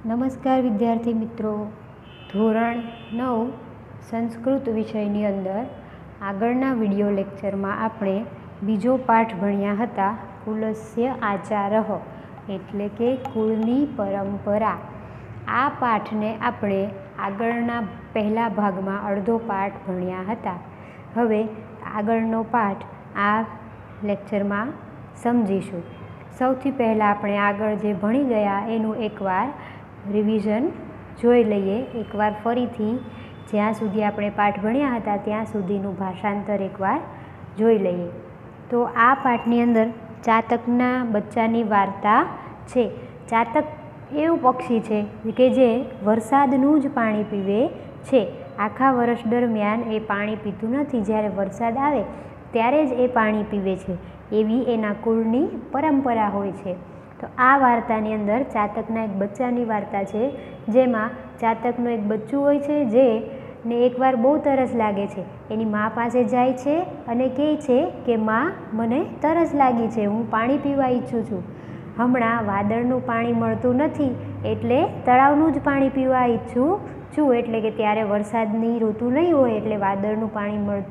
નમસ્કાર વિદ્યાર્થી મિત્રો, ધોરણ 9 સંસ્કૃત વિષયની અંદર આગળના વિડીયો લેક્ચરમાં આપણે બીજો પાઠ ભણ્યા હતા, કુલસ્ય આચારઃ એટલે કે કુળની પરંપરા. આ પાઠને આપણે આગળના પહેલા ભાગમાં અડધો પાઠ ભણ્યા હતા. હવે આગળનો પાઠ આ લેક્ચરમાં સમજીશું. સૌથી પહેલાં આપણે આગળ જે ભણી ગયા એનું એકવાર રિવિઝન જોઈ લઈએ. એકવાર ફરીથી જ્યાં સુધી આપણે પાઠ ભણ્યા હતા ત્યાં સુધીનું ભાષાંતર એકવાર જોઈ લઈએ. તો આ પાઠની અંદર ચાતકના બચ્ચાની વાર્તા છે. ચાતક એવું પક્ષી છે કે જે વરસાદનું જ પાણી પીવે છે. આખા વર્ષ દરમિયાન એ પાણી પીતું નથી, જ્યારે વરસાદ આવે ત્યારે જ એ પાણી પીવે છે. એવી એના કુળની પરંપરા હોય છે. તો આ વાર્તાની અંદર ચાતકના એક બચ્ચાની વાર્તા છે, જેમાં ચાતકનું એક બચ્ચું હોય છે જેને એકવાર બહુ તરસ લાગે છે. એની મા પાસે જાય છે અને કહે છે કે મા, મને તરસ લાગી છે, હું પાણી પીવા ઈચ્છું છું. હમણાં વાદળનું પાણી મળતું નથી એટલે તળાવનું જ પાણી પીવા ઈચ્છું છું. એટલે કે ત્યારે વરસાદની ઋતુ નહીં હોય એટલે વાદળનું પાણી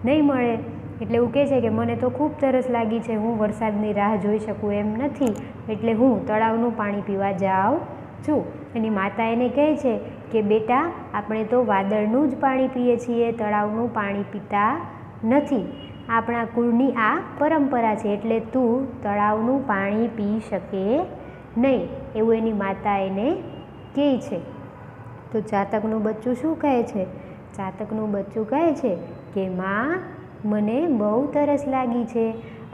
નહીં મળે. એટલે એવું કહે છે કે મને તો ખૂબ તરસ લાગી છે, હું વરસાદની રાહ જોઈ શકું એમ નથી, એટલે હું તળાવનું પાણી પીવા જાઉં છું. એની માતા એને કહે છે કે બેટા, આપણે તો વાદળનું જ પાણી પીએ છીએ, તળાવનું પાણી પીતા નથી. આપણા કુળની આ પરંપરા છે, એટલે તું તળાવનું પાણી પી શકે નહીં, એવું એની માતા એને કહે છે. તો ચાતકનું બચ્ચું શું કહે છે? ચાતકનું બચ્ચું કહે છે કે માં, મને બહુ તરસ લાગી છે.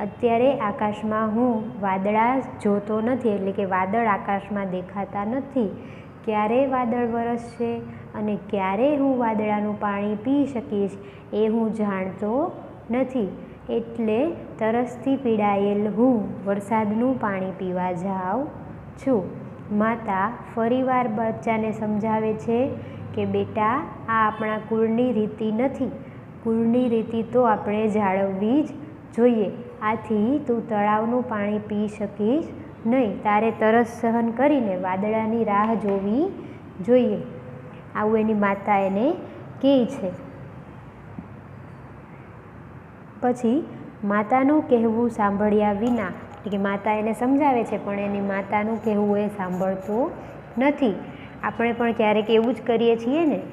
અત્યારે આકાશમાં હું વાદળા જોતો નથી, એટલે કે વાદળ આકાશમાં દેખાતા નથી. ક્યારે વાદળ વરસશે અને ક્યારે હું વાદળાનું પાણી પી શકીશ એ હું જાણતો નથી. એટલે તરસથી પીડાયેલ હું વરસાદનું પાણી પીવા જાઉં છું. માતા ફરીવાર બચ્ચાને સમજાવે છે કે બેટા, આ આપણા કુળની રીતિ નથી. કુળની રીતિ તો આપણે જાળવવી જ જોઈએ. આથી તું તળાવનું પાણી પી શકીશ નહીં, તારે તરસ સહન કરીને વાદળાની રાહ જોવી જોઈએ, આવું એની માતા એને કહે છે. પછી માતાનું કહેવું સાંભળ્યા વિના, એટલે કે માતા એને સમજાવે છે પણ એની માતાનું કહેવું એ સાંભળતો નથી. આપણે પણ ક્યારેક એવું જ કરીએ છીએ ને.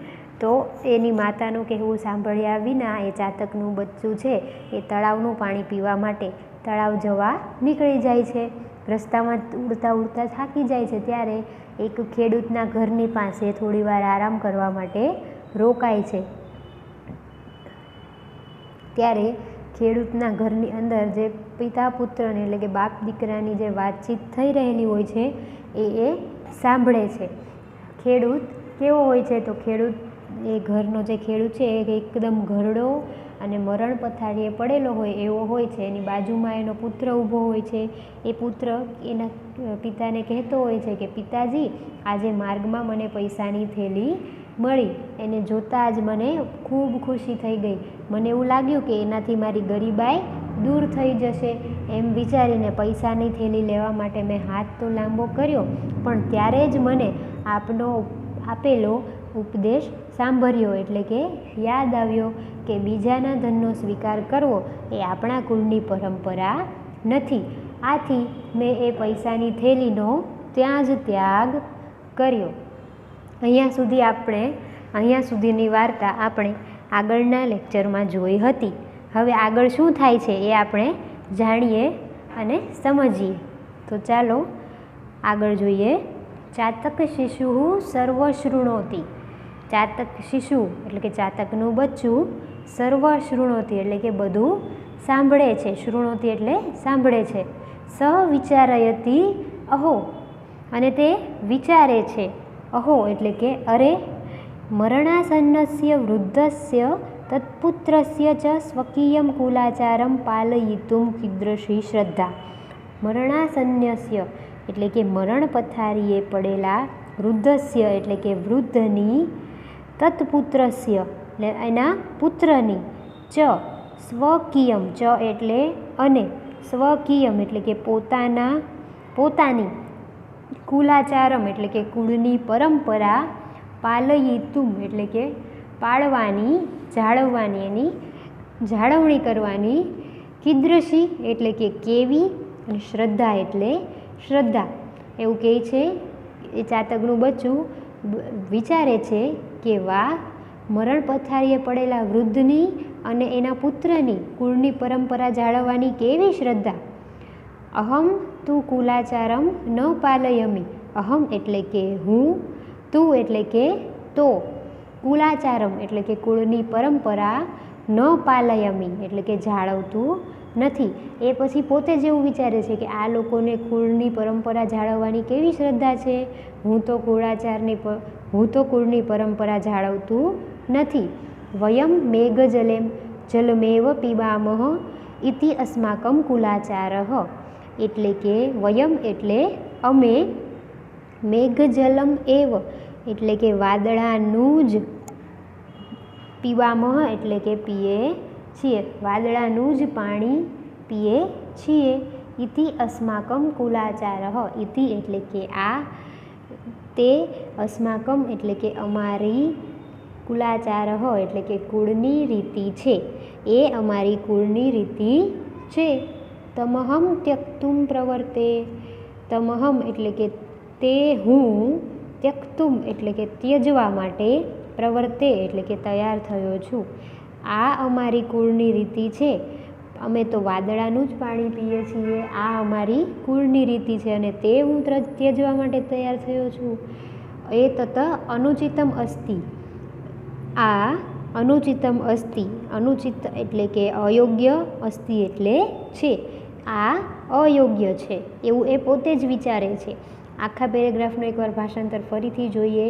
તો એની માતાનું કહેવું સાંભળ્યા વિના એ ચાતકનું બચ્ચું છે એ તળાવનું પાણી પીવા માટે તળાવ જવા નીકળી જાય છે. રસ્તામાં ઉડતા ઉડતા થાકી જાય છે, ત્યારે એક ખેડૂતના ઘરની પાસે થોડીવાર આરામ કરવા માટે રોકાય છે. ત્યારે ખેડૂતના ઘરની અંદર જે પિતા પુત્રની, એટલે કે બાપ દીકરાની જે વાતચીત થઈ રહેલી હોય છે એ સાંભળે છે. ખેડૂત કેવો હોય છે? તો ખેડૂત એ ઘરનો જે ખેડૂત છે એ એકદમ ઘરડો અને મરણ પથારીએ પડેલો હોય એવો હોય છે. એની બાજુમાં એનો પુત્ર ઊભો હોય છે. એ પુત્ર એના પિતાને કહેતો હોય છે કે પિતાજી, આજે માર્ગમાં મને પૈસાની થેલી મળી, એને જોતાં જ મને ખૂબ ખુશી થઈ ગઈ. મને એવું લાગ્યું કે એનાથી મારી ગરીબાઈ દૂર થઈ જશે. એમ વિચારીને પૈસાની થેલી લેવા માટે મેં હાથ તો લાંબો કર્યો, પણ ત્યારે જ મને આપનો આપેલો ઉપદેશ સાંભળ્યો, એટલે કે યાદ આવ્યો કે બીજાના ધનનો સ્વીકાર કરવો એ આપણા કુળની પરંપરા નથી. આથી મેં એ પૈસાની થેલીનો ત્યાં જ ત્યાગ કર્યો. અહીંયા સુધીની વાર્તા આપણે આગળના લેક્ચરમાં જોઈ હતી. હવે આગળ શું થાય છે એ આપણે જાણીએ અને સમજીએ. તો ચાલો આગળ જોઈએ. ચાતક શિશુ સર્વ શૃણોતિ. ચાતક શિશુ એટલે કે ચાતકનું બચ્ચું સર્વ શૃણોતિ એટલે કે બધું સાંભળે છે. શૃણોતિ એટલે સાંભળે છે. સહ વિચારયતિ અહો, અને તે વિચારે છે. અહો એટલે કે અરે, મરણાસન્નસ્ય વૃદ્ધસ્ય તત્પુત્રસ્ય ચ સ્વકીયમ કુલાચારમ પાલયિતુમ કીદૃશી શ્રદ્ધા. મરણાસન્નસ્ય એટલે કે મરણ પથારીએ પડેલા, વૃદ્ધસ્ય એટલે કે વૃદ્ધની, તત્પુત્રસ્ય એટલે એના પુત્રની, ચ સ્વકીયમ, ચ એટલે અને, સ્વકીયમ એટલે કે પોતાની, કુલાચારમ એટલે કે કુળની પરંપરા, પાલયિતુમ એટલે કે પાળવાની, જાળવવાની, એની જાળવણી કરવાની, કીદૃશી એટલે કે કેવી, અને શ્રદ્ધા એટલે શ્રદ્ધા. એવું કહે છે એ ચાતકનું બચ્ચું વિચારે છે કે વાહ, મરણ પથારીએ પડેલા વૃદ્ધની અને એના પુત્રની કુળની પરંપરા જાળવવાની કેવી શ્રદ્ધા. અહમ તું કુલાચારમ ન પાલયમી. અહમ એટલે કે હું, તું એટલે કે તો, કુલાચારમ એટલે કે કુળની પરંપરા, ન પાલયમી એટલે કે જાળવતું નથી. એ પછી પોતે જ એવું વિચારે છે કે આ લોકોને કુળની પરંપરા જાળવવાની કેવી શ્રદ્ધા છે, હું તો કુળની પરંપરા જાળવતું નથી. વયમ મેઘજલેમ જલમેવ પીબામહ ઇતિ અસ્માકમ કુલાચારઃ એટલે કે વયમ એટલે અમે, મેઘજલમ એવ એટલે કે વાદળાનું જ, પીબામહ એટલે કે પીએ છીએ, વાદળાનું જ પાણી પીએ છીએ. ઇતિ અસ્માકમ કુલાચારઃ, ઇતિ એટલે કે આ, તે, અસ્માકમ એટલે કે અમારી, કુલાચારઃ એટલે કે કુળની રીતિ છે, એ અમારી કુળની રીતિ છે. તમહમ ત્યક્તુમ પ્રવર્તે. તમહમ એટલે કે તે હું, ત્યક્તુમ એટલે કે ત્યજવા માટે, પ્રવર્તે એટલે કે તૈયાર થયો છું. આ અમારી કુળની રીતિ છે, અમે તો વાદળાનું જ પાણી પીએ છીએ, આ અમારી કુળની રીતિ છે અને તે હું ત્યજવા માટે તૈયાર થયો છું. એ તત અનુચિતમ અસ્તિ. આ અનુચિતમ અસ્તિ, અનુચિત એટલે કે અયોગ્ય, અસ્તિ એટલે છે, આ અયોગ્ય છે એવું એ પોતે જ વિચારે છે. આખા પેરેગ્રાફનું એકવાર ભાષાંતર ફરીથી જોઈએ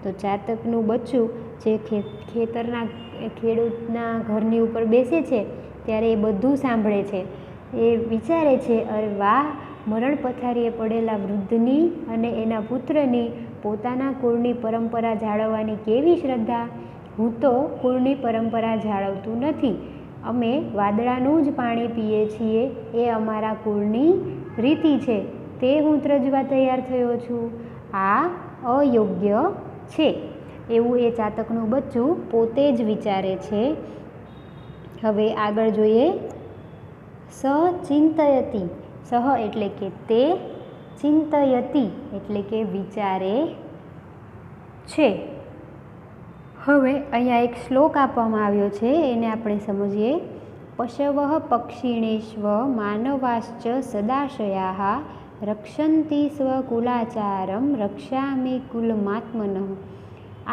તો ચાતકનું બચ્ચું જે ખેતરના ખેડૂતના ઘરની ઉપર બેસે છે ત્યારે એ બધું સાંભળે છે. એ વિચારે છે, અરે વાહ, મરણ પથારીએ પડેલા વૃદ્ધની અને એના પુત્રની પોતાના કુળની પરંપરા જાળવવાની કેવી શ્રદ્ધા. હું તો કુળની પરંપરા જાળવતું નથી, અમે વાદળાનું જ પાણી પીએ છીએ, એ અમારા કુળની રીતિ છે, તે હું ત્યજવા તૈયાર થયો છું. આ અયોગ્ય છે એવું એ ચાતકનું બચ્ચું પોતે જ વિચારે છે. હવે આગળ જોઈએ. સ ચિંતયતિ. સહ એટલે કે તે, ચિંતયતિ એટલે કે વિચારે છે. હવે અહીંયા એક શ્લોક આપવામાં આવ્યો છે, એને આપણે સમજીએ. પશવઃ પક્ષિણેષ્વ માનવાશ્ચ સદાશયાઃ રક્ષન્તિ સ્વકુલાચારમ રક્ષામિ કુલમાત્મનઃ.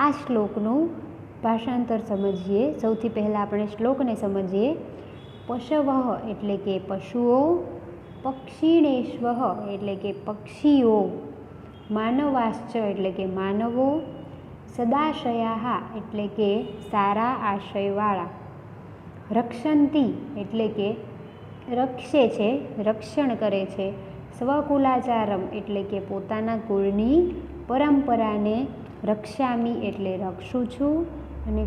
આ શ્લોકનું ભાષાંતર સમજીએ. સૌથી પહેલાં આપણે શ્લોકને સમજીએ. પશવઃ એટલે કે પશુઓ, પક્ષિણેષ્વ એટલે કે પક્ષીઓ, માનવાશ્ચ એટલે કે માનવો, સદાશયાઃ એટલે કે સારા આશયવાળા, રક્ષંતિ એટલે કે રક્ષે છે, રક્ષણ કરે છે, સ્વકુલાચારમ એટલે કે પોતાના કુળની પરંપરાને, રક્ષામી એટલે રક્ષું છું, અને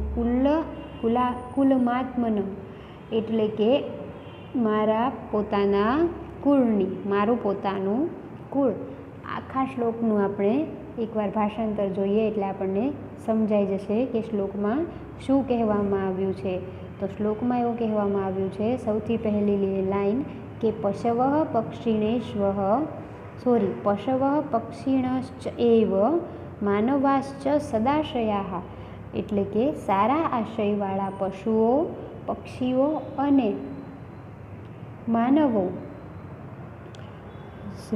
કુલમાત્મન એટલે કે મારા પોતાના કુળની, મારું પોતાનું કુળ. આખા શ્લોકનું આપણે એકવાર ભાષાંતર જોઈએ એટલે આપણને સમજાઈ જશે કે શ્લોકમાં શું કહેવામાં આવ્યું છે. તો શ્લોકમાં એવું કહેવામાં આવ્યું છે, સૌથી પહેલી લાઈન કે પશવઃ પક્ષિણશ્ચ એવ માનવાશ્ચ સદાશયાઃ એટલે કે સારા આશયવાળા પશુઓ, પક્ષીઓ અને માનવો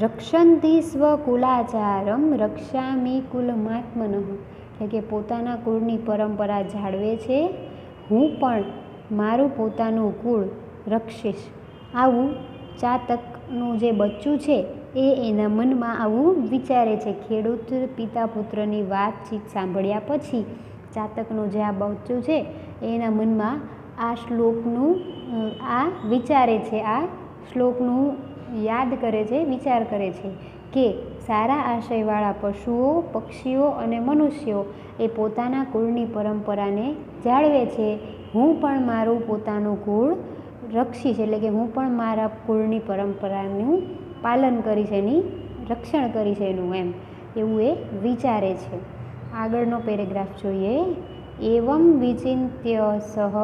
રક્ષંતિ સ્વકુલાચારમ રક્ષામિ કુલમાત્મનઃ એટલે કે પોતાના કુળની પરંપરા જાળવે છે, હું પણ મારું પોતાનું કુળ રક્ષીશ. આવું ચાતકનું જે બચ્ચું છે એ એના મનમાં આવું વિચારે છે. ખેડૂત પિતા પુત્રની વાતચીત સાંભળ્યા પછી ચાતકનું જે આ બચ્ચું છે એના મનમાં આ શ્લોકનું આ વિચારે છે, આ શ્લોકનું યાદ કરે છે, વિચાર કરે છે કે સારા આશયવાળા પશુઓ, પક્ષીઓ અને મનુષ્યો એ પોતાના કુળની પરંપરાને જાળવે છે, હું પણ મારું પોતાનું કુળ રક્ષીશ એટલે કે હું પણ મારા કુળની પરંપરાનું પાલન કરીશ, એની રક્ષણ કરીશ એનું, એવું એ વિચારે છે. આગળનો પેરેગ્રાફ જોઈએ. એવં વિચિંત્ય સહ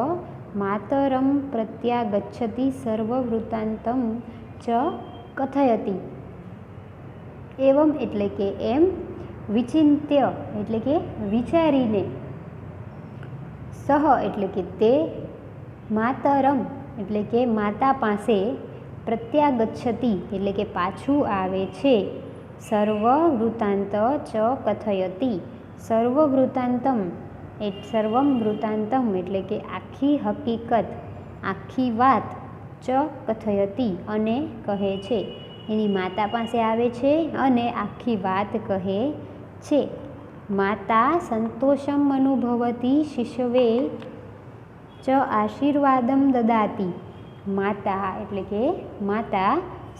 માતરમ પ્રત્યાગચ્છતિ સર્વવૃત્તાંતમ ચ કથયતિ. એવમ એટલે કે એમ, વિચિંત્ય એટલે કે વિચારીને, સહ એટલે કે તે, માતરમ એટલે કે માતા પાસે, પ્રત્યાગચ્છતિ એટલે કે પાછું આવે છે, સર્વવૃત્તાંત ચ કથયતિ. સર્વવૃત્તાંતમ સર્વમ વૃત્તાંતમ એટલે કે આખી હકીકત, આખી વાત, ચ કથયતિ અને કહે છે. એની માતા પાસે આવે છે અને આખી વાત કહે છે. માતા સંતોષમ અનુભવતી શિશવે ચ આશીર્વાદમ દદાતિ. માતા એટલે કે માતા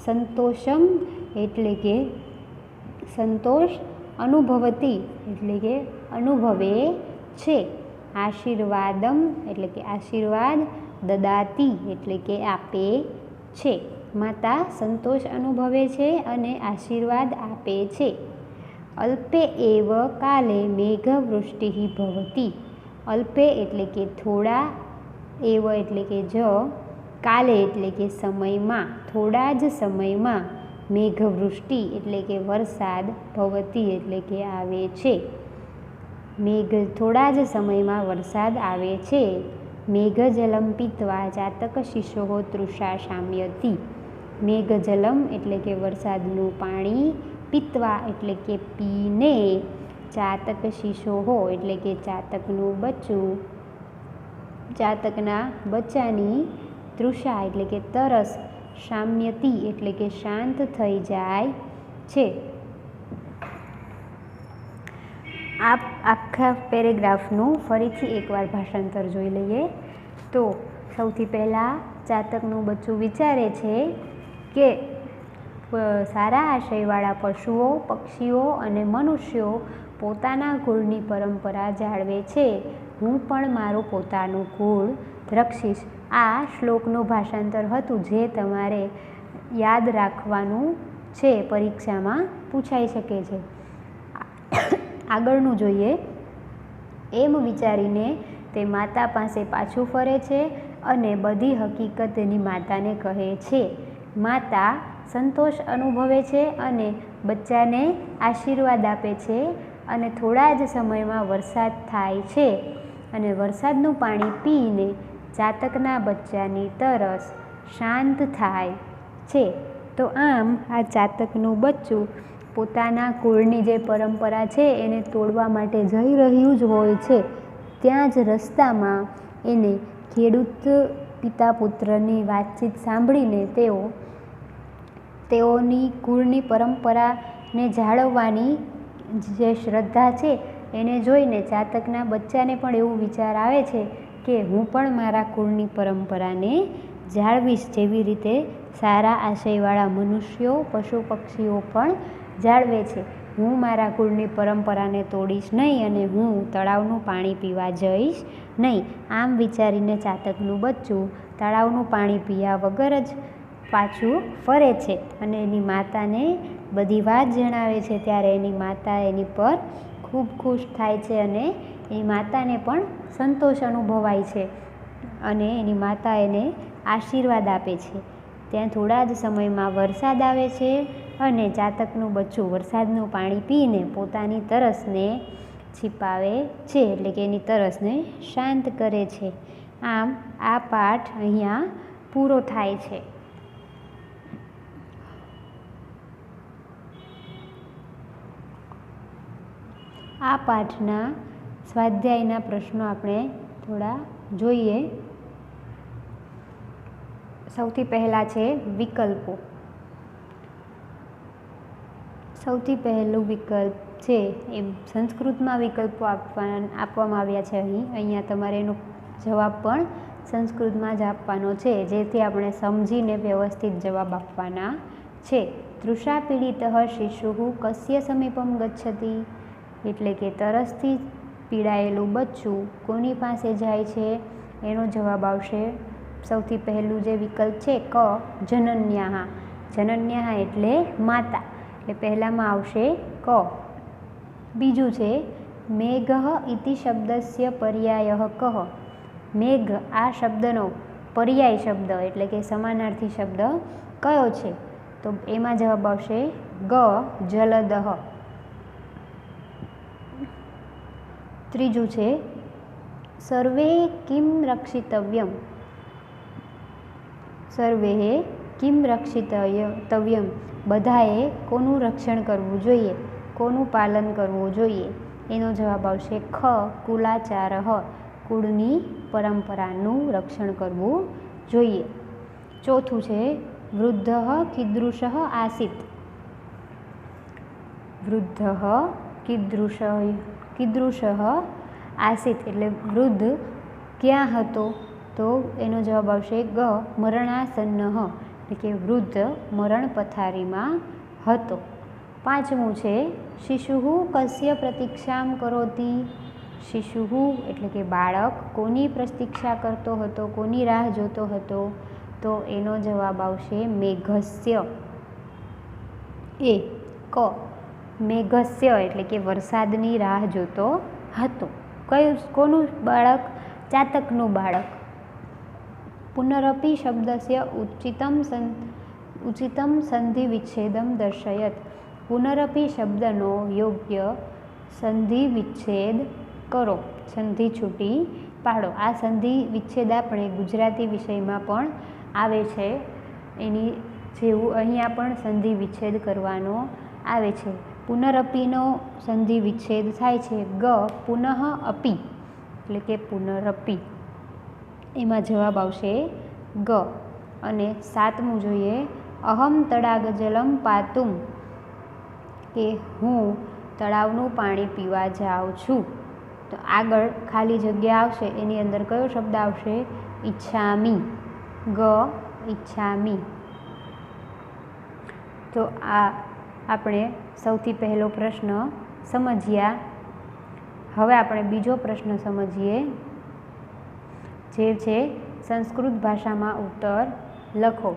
સંતોષમ એટલે કે સંતોષ, અનુભવતી એટલે કે અનુભવે છે, આશીર્વાદમ એટલે કે આશીર્વાદ, દદાતિ એટલે કે આપે છે. માતા સંતોષ અનુભવે છે અને આશીર્વાદ આપે છે. અલ્પે એવ કાલે મેઘવૃષ્ટિ ભવતી. અલ્પે એટલે કે થોડા, એવ એટલે કે જ, કાલે એટલે કે સમયમાં, થોડા જ સમયમાં, મેઘવૃષ્ટિ એટલે કે વરસાદ, ભવતી એટલે કે આવે છે. મેઘ થોડા જ સમયમાં વરસાદ આવે છે. મેઘજલમ પીત્વા જાતક શિશોઃ તૃષા શામ્યતિ. મેઘજલમ એટલે કે વરસાદનું પાણી, પીત્વા એટલે કે પીને, ચાતક શિશોઃ એટલે કે ચાતકનું બચ્ચું, ચાતકના બચ્ચાની, તૃષા એટલે કે તરસ, શામ્યતિ એટલે કે શાંત થઈ જાય છે. આ આખા પેરેગ્રાફનું ફરીથી એકવાર ભાષાંતર જોઈ લઈએ. તો સૌથી પહેલાં ચાતકનું બચ્ચું વિચારે છે કે સારા આશયવાળા પશુઓ, પક્ષીઓ અને મનુષ્યો પોતાના કુળની પરંપરા જાળવે છે. હું પણ મારું પોતાનું કુળ રક્ષીશ. આ શ્લોકનું ભાષાંતર હતું જે તમારે યાદ રાખવાનું છે, પરીક્ષામાં પૂછાઈ શકે છે. આગળનું જોઈએ. એમ વિચારીને તે માતા પાસે પાછું ફરે છે અને બધી હકીકત એની માતાને કહે છે. માતા સંતોષ અનુભવે છે અને બચ્ચાને આશીર્વાદ આપે છે અને થોડા જ સમયમાં વરસાદ થાય છે અને વરસાદનું પાણી પીને ચાતકના બચ્ચાની તરસ શાંત થાય છે. તો આમ આ ચાતકનું બચ્ચું પોતાના કુળની જે પરંપરા છે એને તોડવા માટે જઈ રહ્યું જ હોય છે. ત્યાં જ રસ્તામાં એને ખેડૂત પિતા પુત્રની વાતચીત સાંભળીને તેઓની કુળની પરંપરાને જાળવવાની જે શ્રદ્ધા છે એને જોઈને ચાતકના બચ્ચાને પણ એવું વિચાર આવે છે કે હું પણ મારા કુળની પરંપરાને જાળવીશ, જેવી રીતે સારા આશયવાળા મનુષ્યો, પશુ પક્ષીઓ પણ જાળવે છે. હું મારા કુળની પરંપરાને તોડીશ નહીં અને હું તળાવનું પાણી પીવા જઈશ નહીં. આમ વિચારીને ચાતકનું બચ્ચું તળાવનું પાણી પીયા વગર જ પાછું ફરે છે અને એની માતાને બધી વાત જણાવે છે. ત્યારે એની માતા એની પર ખૂબ ખુશ થાય છે અને એની માતાને પણ સંતોષ અનુભવાય છે અને એની માતા એને આશીર્વાદ આપે છે. ત્યાં થોડા જ સમયમાં વરસાદ આવે છે અને ચાતકનું બચ્ચું વરસાદનું પાણી પીને પોતાની તરસને છીપાવે છે, એટલે કે એની તરસને શાંત કરે છે. આમ આ પાઠ અહીંયા પૂરો થાય છે. આ પાઠના સ્વાધ્યાયના પ્રશ્નો આપણે થોડા જોઈએ. સૌથી પહેલાં છે વિકલ્પો. સૌથી પહેલું વિકલ્પ છે એ સંસ્કૃતમાં વિકલ્પો આપવામાં આવ્યા છે. અહીંયા તમારે એનો જવાબ પણ સંસ્કૃતમાં જ આપવાનો છે, જેથી આપણે સમજીને વ્યવસ્થિત જવાબ આપવાના છે. તૃષા પીડિત શિશુઃ કસ્ય સમીપમ ગચ્છતિ, એટલે કે તરસથી પીડાયેલું બચ્ચું કોની પાસે જાય છે? એનો જવાબ આવશે સૌથી પહેલું જે વિકલ્પ છે ક, જનન્યાહ. જનન્યાહ એટલે માતા. એટલે પહેલામાં આવશે ક. બીજું છે મેઘઃ ઇતિ શબ્દસ્ય પર્યાયઃ કઃ. મેઘ આ શબ્દનો પર્યાય શબ્દ એટલે કે સમાનાર્થી શબ્દ કયો છે? તો એમાં જવાબ આવશે ગ જલદઃ. ત્રીજું છે સર્વે કિમ રક્ષિતવ્યમ. સર્વે કિમ રક્ષિતવ્યમ, બધાએ કોનું રક્ષણ કરવું જોઈએ, કોનું પાલન કરવું જોઈએ? એનો જવાબ આવશે ખ કુલાચારઃ. કુળની પરંપરાનું રક્ષણ કરવું જોઈએ. ચોથું છે વૃદ્ધઃ કીદૃશઃ આસીત. વૃદ્ધઃ કીદૃશઃ આસીત એટલે વૃદ્ધ ક્યાં હતો? તો એનો જવાબ આવશે ગ મરણાસન્નઃ એટલે કે વૃદ્ધ મરણ પથારીમાં હતો. પાંચમું છે શિશુઃ કસ્ય પ્રતીક્ષામ કરોતિ. શિશુઃ એટલે કે બાળક કોની પ્રતીક્ષા કરતો હતો, કોની રાહ જોતો હતો? તો એનો જવાબ આવશે મેઘસ્ય. એ ક મેઘસ્ય એટલે કે વરસાદની રાહ જોતો હતો. કોનું બાળક? ચાતકનું બાળક. પુનરપી શબ્દસ્ય ઉચિતમ સંધિ વિચ્છેદમ દર્શયત. પુનરપી શબ્દનો યોગ્ય સંધિ વિચ્છેદ કરો, સંધિ છૂટી પાડો. આ સંધિ વિચ્છેદ આપણે ગુજરાતી વિષયમાં પણ આવે છે, એની જેવું અહીંયા પણ સંધિ વિચ્છેદ કરવાનો આવે છે. પુનરપીનો સંધિ વિચ્છેદ થાય છે ગ પુનઃ અપી એટલે કે પુનરપી. એમાં જવાબ આવશે ગ. અને સાતમું જોઈએ અહમ તડાગ જલમ પાતુમ, કે હું તળાવનું પાણી પીવા જાઉં છું. તો આગળ ખાલી જગ્યા આવશે, એની અંદર કયો શબ્દ આવશે? ઈચ્છામી. ગ ઈચ્છામી. તો આ આપણે સૌથી પહેલો પ્રશ્ન સમજ્યા. હવે આપણે બીજો પ્રશ્ન સમજીએ, જે છે સંસ્કૃત ભાષામાં ઉત્તર લખો.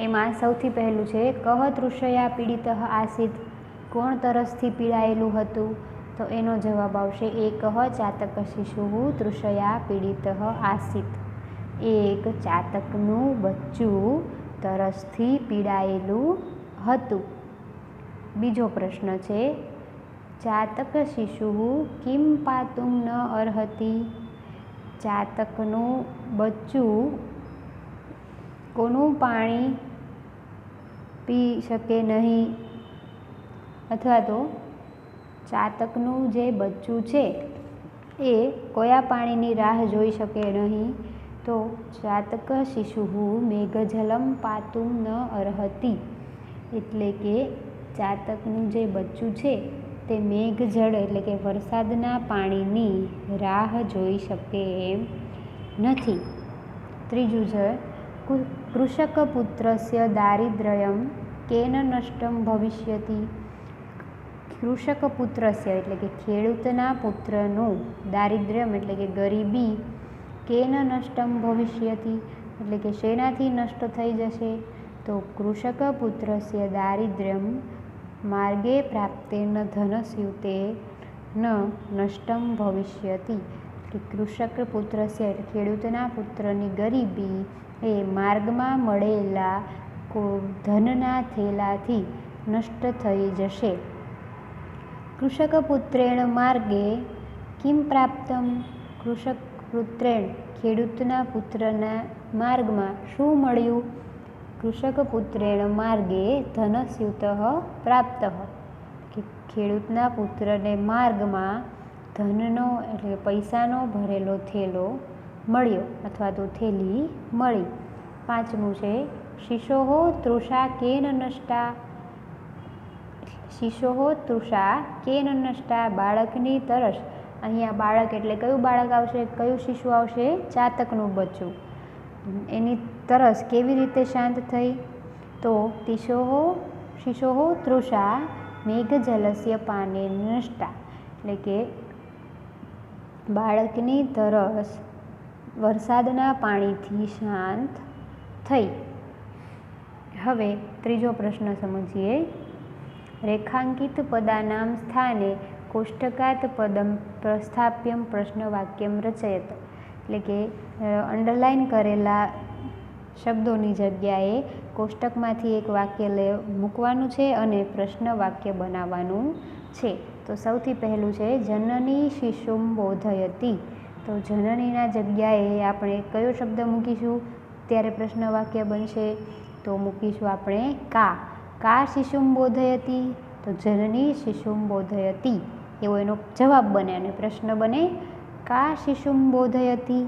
એમાં સૌથી પહેલું છે કહ તૃષયા પીડિતઃ આસીત. કોણ તરસથી પીડાયેલું હતું? તો એનો જવાબ આવશે એકઃ ચાતક શિશુઃ તૃષયા પીડિતઃ આસીત. એક ચાતકનું બચ્ચું તરસથી પીડાયેલું હતું. બીજો પ્રશ્ન છે ચાતક શિશુઃ કિમ પાતુમ ન અર્હતિ. ચાતકનું બચ્ચું કોનું પાણી પી શકે નહીં, અથવા તો ચાતકનું જે બચ્ચું છે એ કયા પાણીની રાહ જોઈ શકે નહીં? તો ચાતક શિશુઃ મેઘજલમ પાતુમ ન અર્હતિ એટલે કે ચાતકનું જે બચ્ચું છે તે મેઘજળ એટલે કે વરસાદના પાણીની રાહ જોઈ શકે એમ નથી. ત્રીજું છે કૃષકપુત્રસ્ય દારિદ્ર્યમ કેન નષ્ટમ ભવિષ્યતિ. કૃષકપુત્રસ્ય એટલે કે ખેડૂતના પુત્રનું દારિદ્ર્યમ એટલે કે ગરીબી કેન નષ્ટમ ભવિષ્યતિ એટલે કે શેનાથી નષ્ટ થઈ જશે? તો કૃષકપુત્રસ્ય દારિદ્ર્યમ માર્ગે પ્રાપ્તેન ધનસ્યુતે ન નષ્ટમ ભવિષ્યતિ. કે કૃષક પુત્રસ્ય એટલે ખેડૂતના પુત્રની ગરીબી એ માર્ગમાં મળેલા ધનના થેલાથી નષ્ટ થઈ જશે. કૃષકપુત્રેણ માર્ગે કિમ પ્રાપ્તમ. કૃષકપુત્રેણ ખેડૂતના પુત્રના માર્ગમાં શું મળ્યું? કૃષકપુત્રેણ માર્ગે ધનસ્યુતઃ પ્રાપ્તઃ કે ખેડૂતના પુત્રને માર્ગમાં ધનનો એટલે પૈસાનો ભરેલો થેલો મળ્યો અથવા તો થેલી મળી. પાંચમું છે શિશોઃ તૃષા કેન નષ્ટા. શિશોઃ તૃષા કેન નષ્ટા બાળકની તરસ. અહીંયા બાળક એટલે કયું બાળક આવશે? કયું શિશુ આવશે? ચાતકનું બચ્ચું. એની તરસ કેવી રીતે શાંત થઈ? તો શિશોઃ તૃષા મેઘજલસ્ય પાને નષ્ટા એટલે કે બાળકની તરસ વરસાદના પાણીથી શાંત થઈ. હવે ત્રીજો પ્રશ્ન સમજીએ. રેખાંકિત પદાનામ સ્થાને કોષ્ટકાત પદમ પ્રસ્થાપ્યમ પ્રશ્નવાક્યમ રચયત. એટલે કે અંડરલાઇન કરેલા શબ્દોની જગ્યાએ કોષ્ટકમાંથી એક વાક્ય મૂકવાનું છે અને પ્રશ્ન વાક્ય બનાવવાનું છે. તો સૌથી પહેલું છે જનની શિશુમ બોધયતી. તો જનનીના જગ્યાએ આપણે કયો શબ્દ મૂકીશું ત્યારે પ્રશ્ન વાક્ય બનશે? તો મૂકીશું આપણે કા શિશુમ બોધયતી. તો જનની શિશુમ બોધયતી એવો એનો જવાબ બને અને પ્રશ્ન બને કા શિશુમ બોધયતી.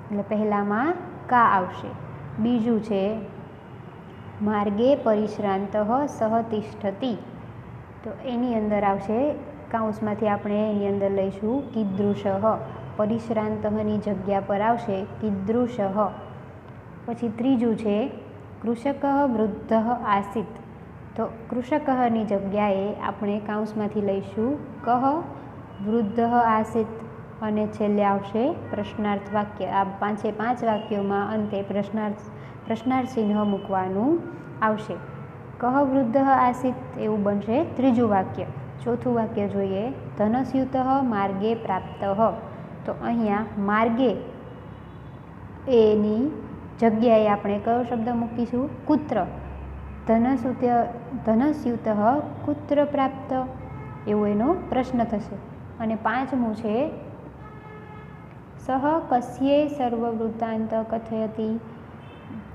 એટલે પહેલામાં કા આવશે. બીજું છે માર્ગે પરિશ્રાંત સહ તિષ્ઠતી. તો એની અંદર આવશે કાઉન્સમાંથી આપણે એની અંદર લઈશું કીદૃશ. પરિશ્રાંતની જગ્યા પર આવશે કીદૃશ. પછી ત્રીજું છે કૃષક વૃદ્ધ આસીત. તો કૃષકની જગ્યાએ આપણે કાઉન્સમાંથી લઈશું વૃદ્ધ આસીત અને છેલ્લે આવશે પ્રશ્નાર્થ વાક્ય. આ 5 વાક્યોમાં અંતે પ્રશ્નાર્થ ચિહ્ન મૂકવાનું આવશે. વૃદ્ધ આસીત એવું બનશે ત્રીજું વાક્ય. ચોથું વાક્ય જોઈએ ધનસ્યુત માર્ગે પ્રાપ્ત. તો અહીંયા માર્ગે એની જગ્યાએ આપણે કયો શબ્દ મૂકીશું? કુત્ર. ધનસ્યુત કુત્ર પ્રાપ્ત એવો એનો પ્રશ્ન થશે. અને પાંચમું છે સહ કસ્યે સર્વવૃત્તાંત કથયતી.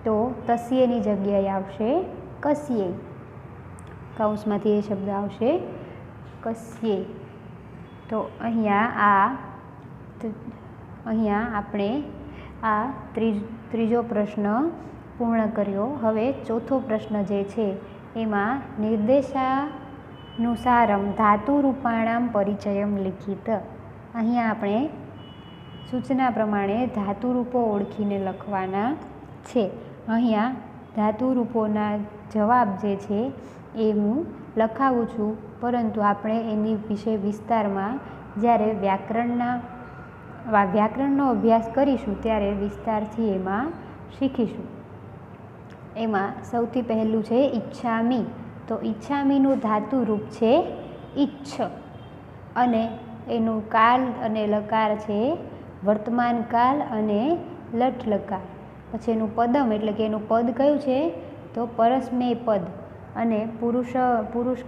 તો તસ્યેની જગ્યાએ આવશે કસ્યે. કાઉન્સમાંથી એ શબ્દ આવશે કસ્યે. તો અહીંયા આપણે આ ત્રીજો પ્રશ્ન પૂર્ણ કર્યો. હવે ચોથો પ્રશ્ન જે છે એમાં નિર્દેશાનુસારમ ધાતુરૂપાણામ પરિચયમ લિખિત. અહીંયા આપણે સૂચના પ્રમાણે ધાતુરૂપો ઓળખીને લખવાના છે. અહીંયા ધાતુરૂપોના જવાબ જે છે એ હું લખાવું છું, પરંતુ આપણે એની વિશે વિસ્તારમાં જ્યારે વ્યાકરણનો અભ્યાસ કરીશું ત્યારે વિસ્તારથી એમાં શીખીશું. એમાં સૌથી પહેલું છે ઈચ્છામી. તો ઈચ્છામીનું ધાતુરૂપ છે ઈચ્છ અને એનું કાલ અને લકાર છે વર્તમાન કાલ અને લટ લકાર. પછી એનું પદમ એટલે કે એનું પદ કયું છે? તો પરસ્મેય પદ. અને પુરુષ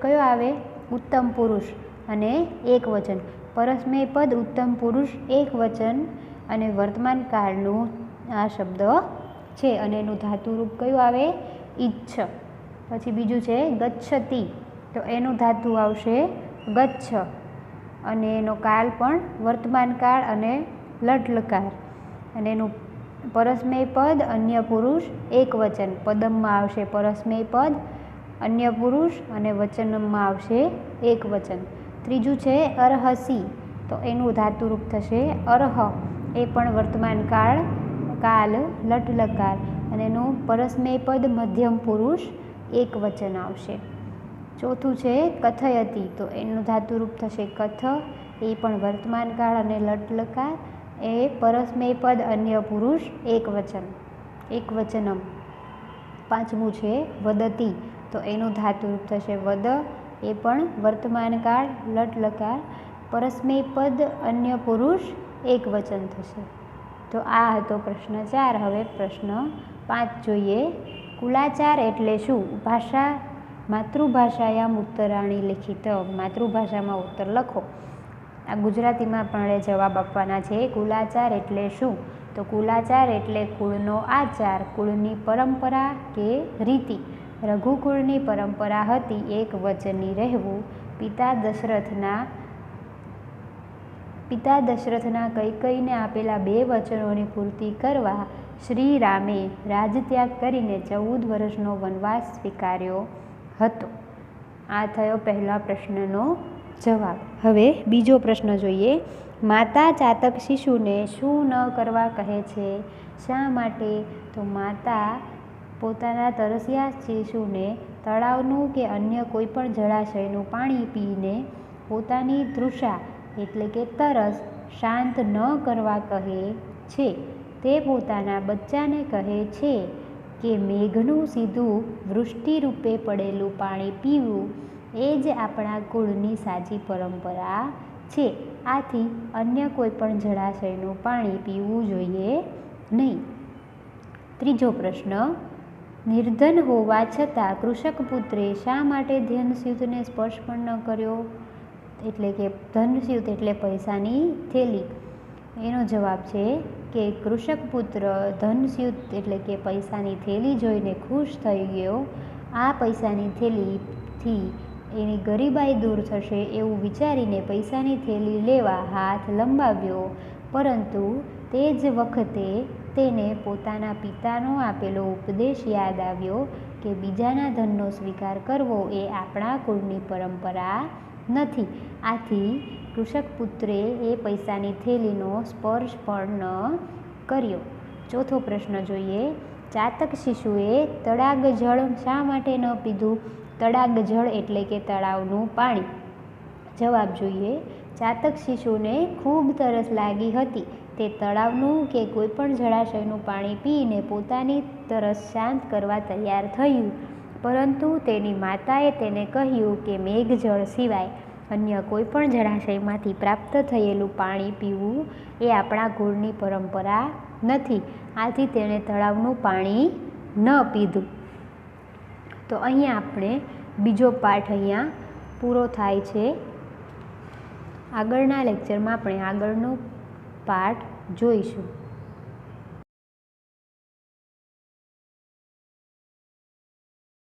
કયો આવે? ઉત્તમ પુરુષ અને એક વચન. પરસ્મેય પદ ઉત્તમ પુરુષ એક વચન અને વર્તમાન કાળનું આ શબ્દ છે અને એનું ધાતુરૂપ કયું આવે? ઈચ્છ. પછી બીજું છે ગચ્છતિ. તો એનું ધાતુ આવશે ગચ્છ અને એનો કાળ પણ વર્તમાન કાળ અને લટ લકાર. અને એનું પરસ્મેય પદ અન્ય પુરુષ એક વચન. પદમમાં આવશે પરસ્મેય પદ અન્ય પુરુષ અને વચનમાં આવશે એક વચન. ત્રીજું છે અર્હસી. તો એનું ધાતુરૂપ થશે અર્હ. એ પણ વર્તમાન કાળ લટ લકાર અને એનું પરસ્મેય પદ મધ્યમ પુરુષ એક વચન આવશે. ચોથું છે કથયતી. તો એનું ધાતુરૂપ થશે કથ. એ પણ વર્તમાન કાળ અને લટ લકાર. એ પરસ્મેય પદ અન્ય પુરુષ એક વચનમ. પાંચમું છે વદતી. તો એનું ધાતુરૂપ થશે વદ. એ પણ વર્તમાન કાળ લટ લકાર. પરસ્મેય પદ અન્ય પુરુષ એક વચન થશે. તો આ હતો પ્રશ્ન 4. હવે પ્રશ્ન 5 જોઈએ. કુલાચાર એટલે શું? માતૃભાષાયામ ઉત્તરાણી લિખિત. માતૃભાષામાં ઉત્તર લખો. આ ગુજરાતીમાં પણ જવાબ આપવાના છે. કુલાચાર એટલે શું? તો કુલાચાર એટલે કુળનો આચાર, કુળની પરંપરા કે રીતિ. રઘુકુળની પરંપરા હતી એક વચની રહેવું. પિતા દશરથના કૈકેયીને આપેલા 2 વચનોની પૂર્તિ કરવા શ્રી રામે રાજત્યાગ કરીને 14 વર્ષનો વનવાસ સ્વીકાર્યો હતો. આ થયો પહેલા પ્રશ્નનો જવાબ. હવે બીજો પ્રશ્ન જોઈએ. માતા ચાતક શિશુને શું ન કરવા કહે છે? શા માટે? તો માતા પોતાના તરસ્યા શિશુને તળાવનું કે અન્ય કોઈપણ જળાશયનું પાણી પીને પોતાની તૃષા એટલે કે તરસ શાંત ન કરવા કહે છે. તે પોતાના બચ્ચાને કહે છે કે મેઘનું સીધું વૃષ્ટિરૂપે પડેલું પાણી પીવું એ જ આપણા કુળની સાચી પરંપરા છે. આથી અન્ય કોઈ પણ જળાશયનું પાણી પીવું જોઈએ નહીં. ત્રીજો પ્રશ્ન, નિર્ધન હોવા છતાં કૃષક પુત્રે શા માટે ધનસ્યુતને સ્પર્શ પણ ન કર્યો? એટલે કે ધનસ્યુત એટલે પૈસાની થેલી. એનો જવાબ છે કે કૃષક પુત્ર ધનસ્યુત એટલે કે પૈસાની થેલી જોઈને ખુશ થઈ ગયો. આ પૈસાની થેલીથી એની ગરીબાઈ દૂર થશે એવું વિચારીને પૈસાની થેલી લેવા હાથ લંબાવ્યો, પરંતુ તે જ વખતે તેને પોતાના પિતાનો આપેલો ઉપદેશ યાદ આવ્યો કે બીજાના ધનનો સ્વીકાર કરવો એ આપણા કુળની પરંપરા નથી. આથી કૃષક પુત્રે એ પૈસાની થેલીનો સ્પર્શ પણ ન કર્યો. ચોથો પ્રશ્ન જોઈએ, ચાતક શિશુએ તળાગ જળ શા માટે ન પીધું? તળાગ જળ એટલે કે તળાવનું પાણી. જવાબ જોઈએ, ચાતક શિશુને ખૂબ તરસ લાગી હતી. તે તળાવનું કે કોઈ પણ જળાશયનું પાણી પીને પોતાની તરસ શાંત કરવા તૈયાર થયું, પરંતુ તેની માતાએ તેને કહ્યું કે મેઘજળ સિવાય અન્ય કોઈ પણ જળાશયમાંથી પ્રાપ્ત થયેલું પાણી પીવું એ આપણા કુળની પરંપરા નથી. આથી તેણે તળાવનું પાણી ન પીધું. તો અહીંયા આપણે બીજો પાઠ અહીંયા પૂરો થાય છે. આગળના લેક્ચરમાં આપણે આગળનો પાઠ જોઈશું.